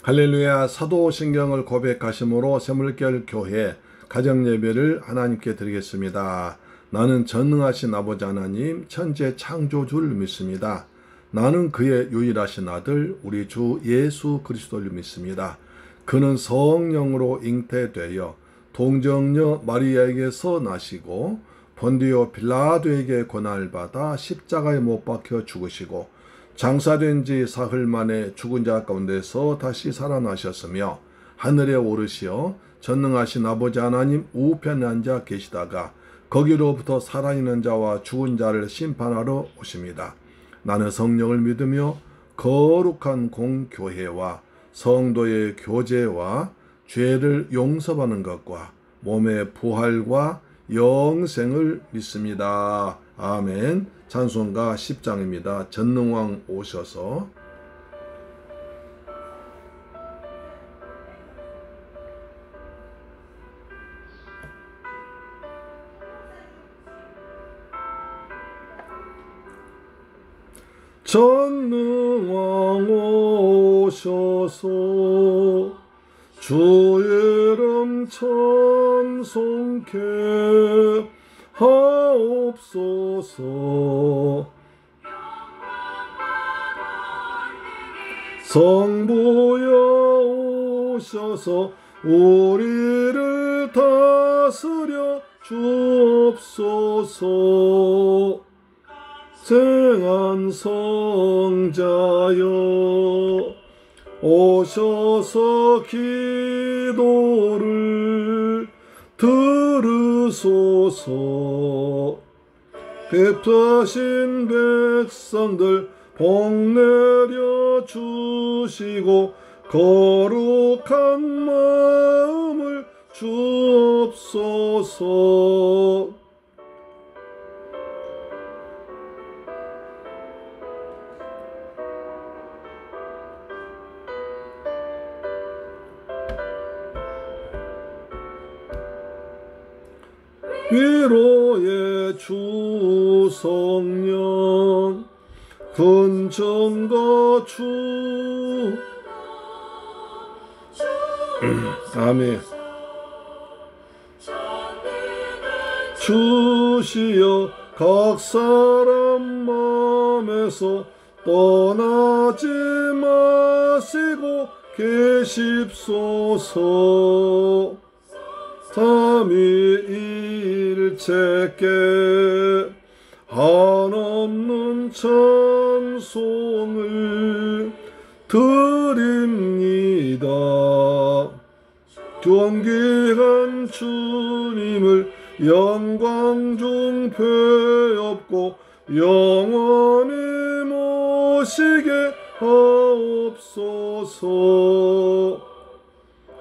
할렐루야. 사도신경을 고백하심으로 새물결 교회 가정예배를 하나님께 드리겠습니다. 나는 전능하신 아버지 하나님 천재 창조주를 믿습니다. 나는 그의 유일하신 아들 우리 주 예수 그리스도를 믿습니다. 그는 성령으로 잉태되어 동정녀 마리아에게서 나시고 본디오 빌라도에게 고난을 받아 십자가에 못 박혀 죽으시고 장사된 지 사흘 만에 죽은 자 가운데서 다시 살아나셨으며 하늘에 오르시어 전능하신 아버지 하나님 우편에 앉아 계시다가 거기로부터 살아있는 자와 죽은 자를 심판하러 오십니다. 나는 성령을 믿으며 거룩한 공교회와 성도의 교제와 죄를 용서받는 것과 몸의 부활과 영생을 믿습니다. 아멘. 찬송가 10장입니다. 전능왕 오셔서. 전능왕 오셔서 주의 이름 찬송케 하옵소서. 성부여 오셔서 우리를 다스려 주옵소서. 생한 성자여 오셔서 기도를 들으소서. 뵙하신 백성들 복 내려 주시고 거룩한 마음을 주옵소서. 위로의 주 성령 근정과 주 아멘. 주시여 각 사람 마음에서 떠나지 마시고 계십소서. 삼위일체께 한없는 찬송을 드립니다. 존귀한 주님을 영광 중 배웁고 영원히 모시게 하옵소서.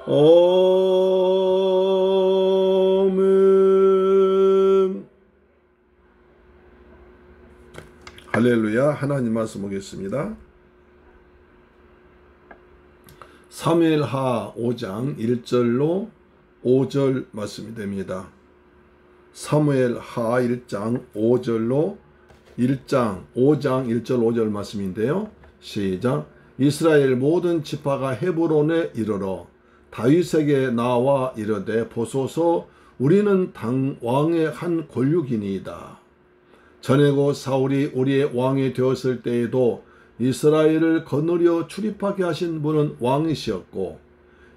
아멘. 할렐루야. 하나님 말씀 보겠습니다. 사무엘하 5장 1절로 5절 말씀이 됩니다. 사무엘하 1장 5절로 5장 1절 5절 말씀인데요. 시작. 이스라엘 모든 지파가 헤브론에 이르러 다윗에게 나와 이르되 보소서 우리는 당 왕의 한 권륙이니이다. 전에 곧 사울이 우리의 왕이 되었을 때에도 이스라엘을 거느려 출입하게 하신 분은 왕이시었고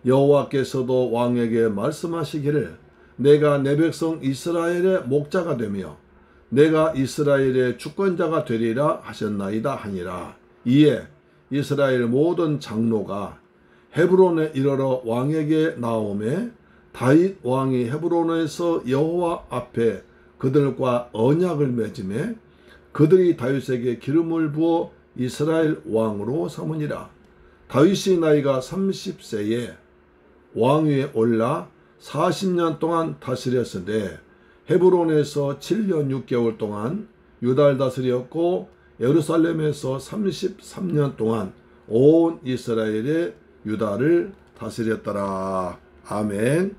여호와께서도 왕에게 말씀하시기를 내가 내 백성 이스라엘의 목자가 되며 내가 이스라엘의 주권자가 되리라 하셨나이다 하니라. 이에 이스라엘 모든 장로가 헤브론에 이르러 왕에게 나오매 다윗 왕이 헤브론에서 여호와 앞에 그들과 언약을 맺음에 그들이 다윗에게 기름을 부어 이스라엘 왕으로 삼으니라. 다윗이 나이가 30세에 왕위에 올라 40년 동안 다스렸으되 헤브론에서 7년 6개월 동안 유다를 다스렸고 예루살렘에서 33년 동안 온 이스라엘의 유다를 다스렸더라. 아멘.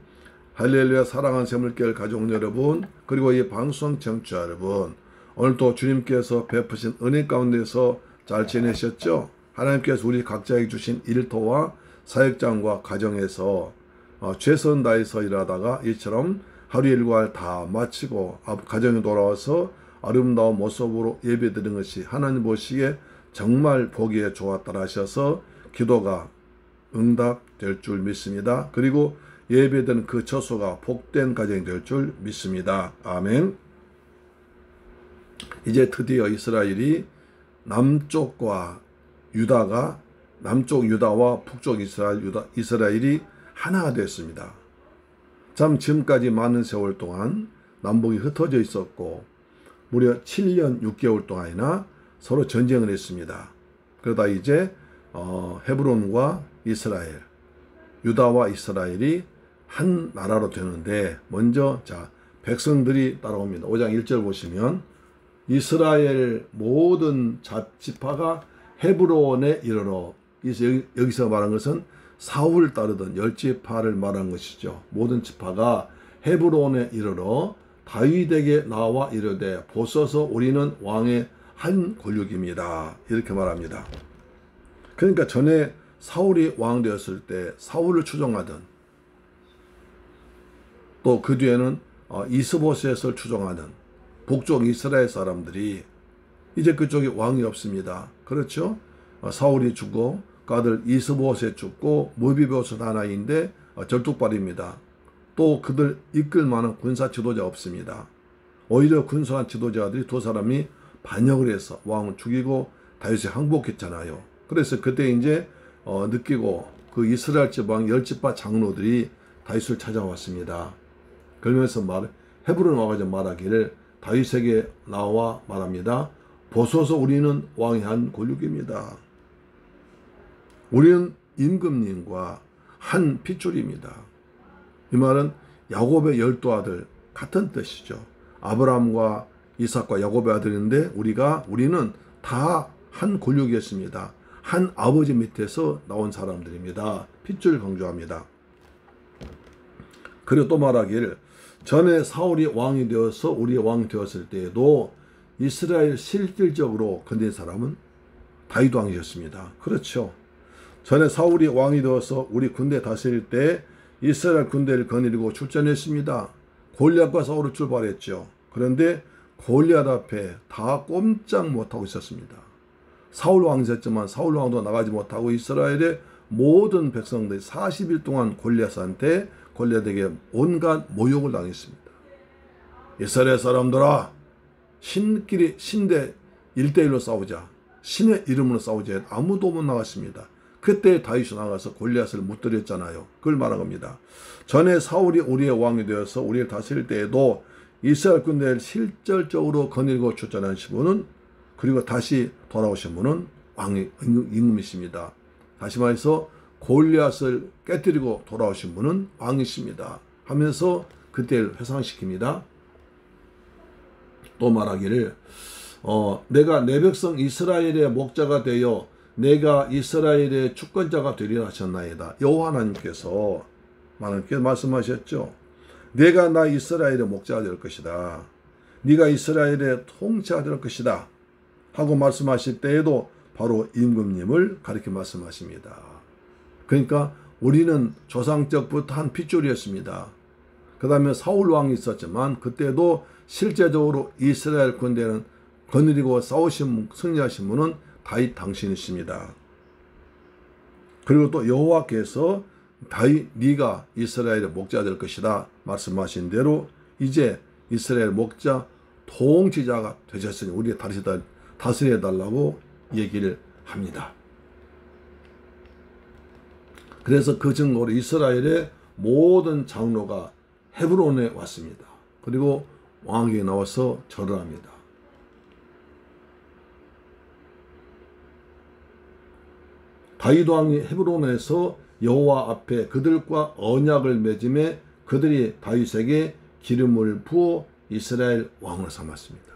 할렐루야. 사랑하는 새물결 가족 여러분, 그리고 이 방송 청취자 여러분, 오늘도 주님께서 베푸신 은혜 가운데서 잘 지내셨죠? 하나님께서 우리 각자에게 주신 일터와 사역장과 가정에서 최선 다해서 일하다가 이처럼 하루 일과를 다 마치고 가정에 돌아와서 아름다운 모습으로 예배드리는 것이 하나님 보시기에 정말 보기에 좋았다 하셔서 기도가 응답될 줄 믿습니다. 그리고 예배드리는 그 처소가 복된 가정이 될 줄 믿습니다. 아멘. 이제 드디어 이스라엘이 남쪽 유다와 북쪽 이스라엘이 하나가 됐습니다. 참 지금까지 많은 세월 동안 남북이 흩어져 있었고 무려 7년 6개월 동안이나 서로 전쟁을 했습니다. 그러다 이제 헤브론과 이스라엘, 유다와 이스라엘이 한 나라로 되는데 먼저 백성들이 따라옵니다. 5장 1절 보시면 이스라엘 모든 지파가 헤브론에 이르러, 여기서 말한 것은 사울 따르던 10지파를 말한 것이죠. 모든 지파가 헤브론에 이르러 다윗에게 나와 이르되 보소서 우리는 왕의 한 권력입니다. 이렇게 말합니다. 그러니까 전에 사울이 왕 되었을 때 사울을 추종하던, 또 그 뒤에는 이스보셋을 추종하는 북쪽 이스라엘 사람들이 이제 그쪽에 왕이 없습니다. 그렇죠? 사울이 죽고 그 아들 이스보셋 죽고 무비보셋 하나인데 절뚝발입니다. 또 그들 이끌 만한 군사 지도자 없습니다. 오히려 군사 지도자들이 두 사람이 반역을 해서 왕을 죽이고 다윗이 항복했잖아요. 그래서 그때 이제 느끼고 그 이스라엘 지방 10지파 장로들이 다윗을 찾아왔습니다. 그러면서 헤브론 와가지고 말하기를 다윗에게 나와 말합니다. 보소서 우리는 왕의 한 권력입니다. 우리는 임금님과 한 핏줄입니다. 이 말은 야곱의 12아들 같은 뜻이죠. 아브라함과 이삭과 야곱의 아들인데 우리는 다 한 권력이었습니다. 한 아버지 밑에서 나온 사람들입니다. 핏줄 강조합니다. 그리고 또 말하길 전에 사울이 왕이 되어서 우리의 왕이 되었을 때에도 이스라엘 실질적으로 건든 사람은 다윗 왕이셨습니다. 그렇죠. 전에 사울이 왕이 되어서 우리 군대 다스릴 때 이스라엘 군대를 거느리고 출전했습니다. 골리앗과 사울을 출발했죠. 그런데 골리앗 앞에 다 꼼짝 못하고 있었습니다. 사울 왕이었지만 사울 왕도 나가지 못하고 이스라엘의 모든 백성들이 40일 동안 골리앗에게 온갖 모욕을 당했습니다. 이스라엘 사람들아, 신대 1대1로 싸우자. 신의 이름으로 싸우자. 아무도 못 나갔습니다. 그때 다윗이 나가서 골리앗을 무뜨렸잖아요. 그걸 말한 겁니다. 전에 사울이 우리의 왕이 되어서 우리를 다스릴 때에도 이스라엘 군대를 실질적으로 거느리고 출전하신 분은, 그리고 다시 돌아오신 분은 왕의 임금이십니다. 다시 말해서 골리앗을 깨뜨리고 돌아오신 분은 왕이십니다. 하면서 그때를 회상시킵니다. 또 말하기를 내가 내 백성 이스라엘의 목자가 되어 내가 이스라엘의 주권자가 되리라 하셨나이다. 여호와 하나님께서 말씀하셨죠. 내가 나 이스라엘의 목자가 될 것이다. 네가 이스라엘의 통치가 될 것이다. 하고 말씀하실 때에도 바로 임금님을 가리켜 말씀하십니다. 그러니까 우리는 조상적부터 한 핏줄이었습니다. 그 다음에 사울 왕이 있었지만 그때도 실제적으로 이스라엘 군대는 거느리고 승리하신 분은 다윗 당신이십니다. 그리고 또 여호와께서 다윗 네가 이스라엘의 목자 될 것이다 말씀하신 대로 이제 이스라엘 목자 통치자가 되셨으니 우리가 다스려달라고 얘기를 합니다. 그래서 그 증거로 이스라엘의 모든 장로가 헤브론에 왔습니다. 그리고 왕에게 나와서 절을 합니다. 다윗 왕이 헤브론에서 여호와 앞에 그들과 언약을 맺음에 그들이 다윗에게 기름을 부어 이스라엘 왕을 삼았습니다.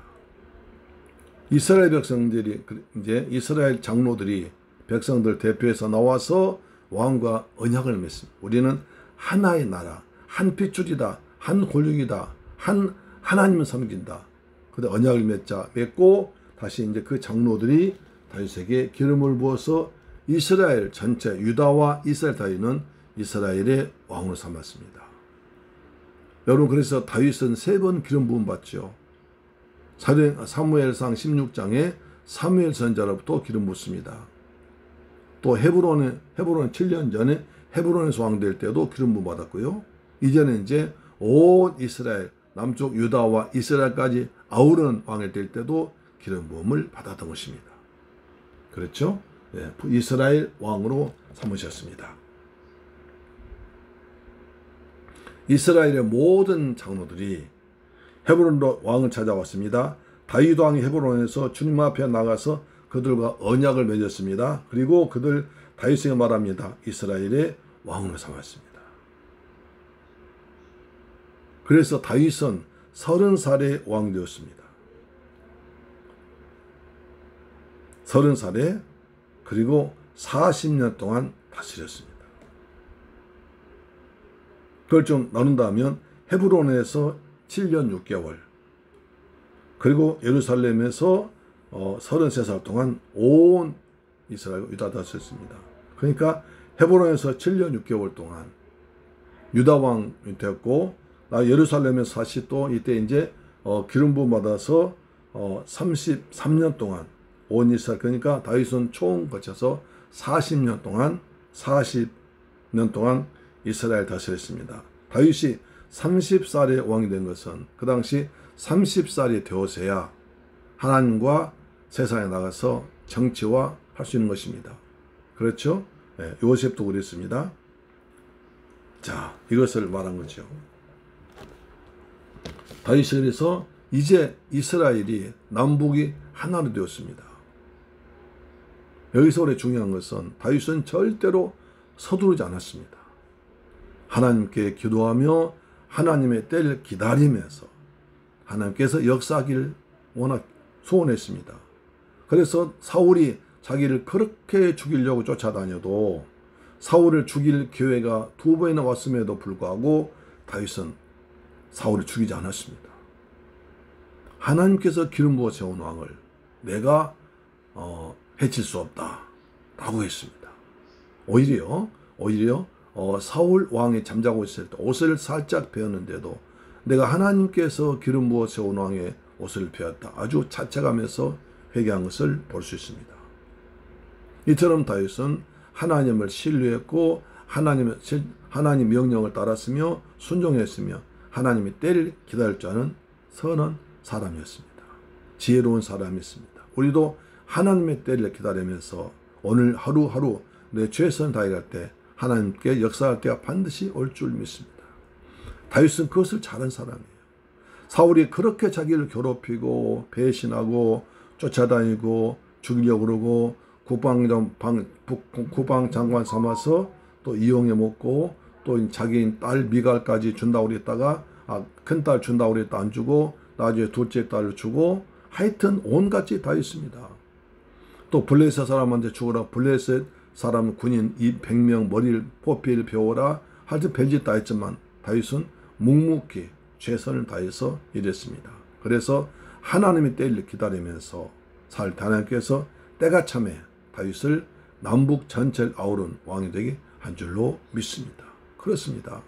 이스라엘 백성들이 이제 이스라엘 장로들이 백성들 대표해서 나와서 왕과 언약을 맺습니다. 우리는 하나의 나라, 한 핏줄이다, 한 권력이다, 한 하나님을 섬긴다. 근데 언약을 맺고 다시 이제 그 장로들이 다윗에게 기름을 부어서 이스라엘 전체 유다와 이스라엘 다윗은 이스라엘의 왕으로 삼았습니다. 여러분, 그래서 다윗은 3번 기름 부음 받죠. 사무엘상 16장에 사무엘 선지자로부터 기름 붓습니다. 또 헤브론에 7년 전에 헤브론에서 왕될 때도 기름 부음 받았고요. 이제는 이제 온 이스라엘, 남쪽 유다와 이스라엘까지 아우르는 왕이 될 때도 기름 부음을 받았던 것입니다. 그렇죠? 예, 이스라엘 왕으로 삼으셨습니다. 이스라엘의 모든 장로들이 헤브론으로 왕을 찾아왔습니다. 다윗 왕이 헤브론에서 주님 앞에 나가서 그들과 언약을 맺었습니다. 그리고 그들 다윗에게 말합니다. 이스라엘의 왕으로 삼았습니다. 그래서 다윗은 30살에 왕이 되었습니다. 30살에 그리고 40년 동안 다스렸습니다. 그걸 좀 나눈다면 헤브론에서 7년 6개월 그리고 예루살렘에서 33살 동안 온 이스라엘 유다 다스렸습니다. 그러니까 헤브론에서 7년 6개월 동안 유다 왕이 되었고 예루살렘에서 다시 또 이때 이제 기름 부음 받아서 33년 동안 온 이스라엘, 그러니까 다윗은 총 거쳐서 40년 동안 이스라엘 다스렸습니다. 다윗이 30살에 왕이 된 것은 그 당시 30살이 되어서야 하나님과 세상에 나가서 정치화 할 수 있는 것입니다. 그렇죠? 네, 요셉도 그랬습니다. 자, 이것을 말한 거죠. 다윗이 그래서 이제 이스라엘이 남북이 하나로 되었습니다. 여기서 우리 중요한 것은 다윗은 절대로 서두르지 않았습니다. 하나님께 기도하며 하나님의 때를 기다리면서 하나님께서 역사하기를 워낙 소원했습니다. 그래서 사울이 자기를 그렇게 죽이려고 쫓아다녀도 사울을 죽일 기회가 2번이나 왔음에도 불구하고 다윗은 사울을 죽이지 않았습니다. 하나님께서 기름 부어 세운 왕을 내가 해칠 수 없다 라고 했습니다. 오히려 사울 왕이 잠자고 있을 때 옷을 살짝 베었는데도 내가 하나님께서 기름 부어 세운 왕의 옷을 베었다, 아주 자책하면서 회개한 것을 볼 수 있습니다. 이처럼 다윗은 하나님을 신뢰했고 하나님 명령을 따랐으며 순종했으며 하나님의 때를 기다릴 줄 아는 선한 사람이었습니다. 지혜로운 사람이었습니다. 우리도 하나님의 때를 기다리면서 오늘 하루하루 내 최선을 다해갈 때 하나님께 역사할 때가 반드시 올 줄 믿습니다. 다윗은 그것을 잘한 사람이에요. 사울이 그렇게 자기를 괴롭히고 배신하고 쫓아다니고 죽이려고 그러고 국방장관 삼아서 또 이용해 먹고 또 자기 딸 미갈까지 준다고 그랬다가 큰딸 준다고 그랬다 안 주고 나중에 둘째 딸을 주고 하여튼 온갖이 다 있습니다. 또 블레셋 사람한테 죽어라, 블레셋 사람 군인 100명 머리를 포피를 베어라, 하여튼 별짓 다 했지만 다윗은 묵묵히 최선을 다해서 일했습니다. 그래서 하나님의 때를 기다리면서 살 하나님께서 때가 참에 다윗을 남북 전체를 아우른 왕이 되게 한 줄로 믿습니다. 그렇습니다.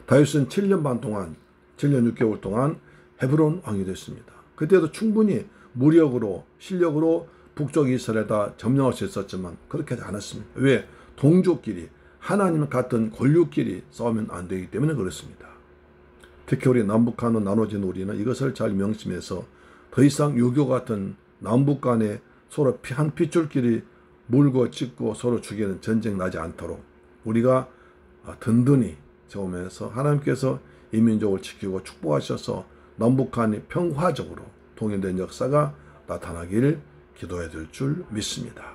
다윗은 7년 반 동안 7년 6개월 동안 헤브론 왕이 됐습니다. 그때도 충분히 무력으로 실력으로 북쪽 이스라엘 다 점령할 수 있었지만 그렇게 하지 않았습니다. 왜? 동족끼리 하나님 같은 권력끼리 싸우면 안 되기 때문에 그렇습니다. 특히 우리 남북한으로 나눠진 우리는 이것을 잘 명심해서 더 이상 유교 같은 남북 간에 서로 한 핏줄끼리 물고 찢고 서로 죽이는 전쟁 나지 않도록 우리가 든든히 세우면서 하나님께서 이 민족을 지키고 축복하셔서 남북한이 평화적으로 통일된 역사가 나타나기를 기도해야 될 줄 믿습니다.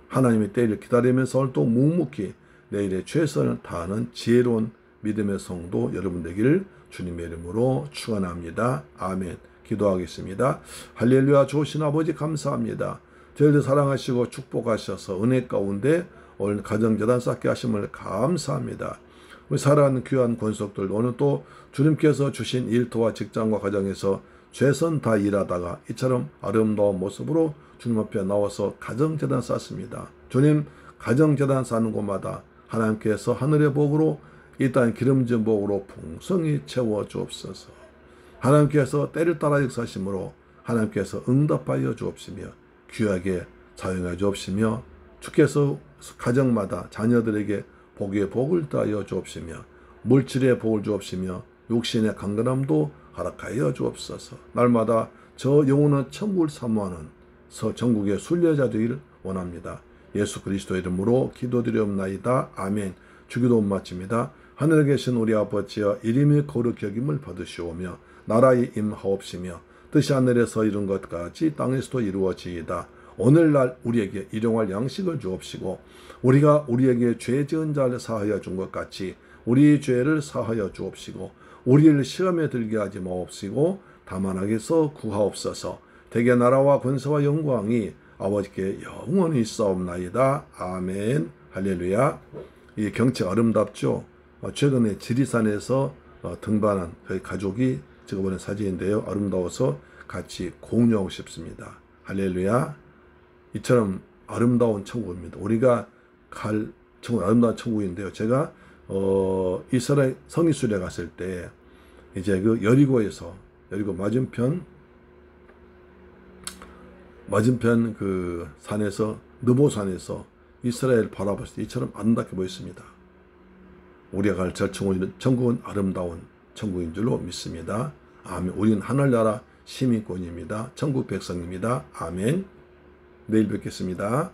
하나님의 때를 기다리면서 오늘 또 묵묵히 내일의 최선을 다하는 지혜로운 믿음의 성도 여러분 되기를 주님의 이름으로 축원합니다. 아멘. 기도하겠습니다. 할렐루야. 좋으신 아버지 감사합니다. 저희들 사랑하시고 축복하셔서 은혜 가운데 오늘 가정재단 쌓게 하심을 감사합니다. 우리 사랑하는 귀한 권속들 오늘 또 주님께서 주신 일터와 직장과 가정에서 최선 다 일하다가 이처럼 아름다운 모습으로 주님 앞에 나와서 가정재단 쌓습니다. 주님, 가정재단 쌓는 곳마다 하나님께서 하늘의 복으로 이 땅 기름진 복으로 풍성히 채워 주옵소서. 하나님께서 때를 따라 역사하심으로 하나님께서 응답하여 주옵시며 귀하게 사용하여 주옵시며 주께서 가정마다 자녀들에게 복의 복을 더하여 주옵시며 물질의 복을 주옵시며 육신의 강건함도 허락하여 주옵소서. 날마다 저 영혼은 천국을 사모하는 전국의 순례자 되기를 원합니다. 예수 그리스도 이름으로 기도드리옵나이다. 아멘. 주기도 마칩니다. 하늘에 계신 우리 아버지여, 이름이 거룩히 여김을 받으시오며 나라의 임하옵시며 뜻이 하늘에서 이룬 것 같이 땅에서도 이루어지이다. 오늘날 우리에게 일용할 양식을 주옵시고 우리가 우리에게 죄 지은 자를 사하여 준 것 같이 우리 죄를 사하여 주옵시고 우리를 시험에 들게 하지 마옵시고 다만 악에서 구하옵소서. 대개 나라와 권세와 영광이 아버지께 영원히 있사옵나이다. 아멘. 할렐루야. 이 경치가 아름답죠. 최근에 지리산에서 등반한 저희 가족이 찍어보낸 사진인데요. 아름다워서 같이 공유하고 싶습니다. 할렐루야. 이처럼 아름다운 천국입니다. 우리가 갈 천국, 아름다운 천국인데요. 제가 이스라엘 성지순례 갔을 때 이제 그 여리고 맞은편 그 산에서, 느보산에서 이스라엘 바라봤을 때 이처럼 아름답게 보였습니다. 우리가 갈 저 천국은 아름다운 천국인 줄로 믿습니다. 아멘. 우리는 하늘나라 시민권입니다. 천국 백성입니다. 아멘. 내일 뵙겠습니다.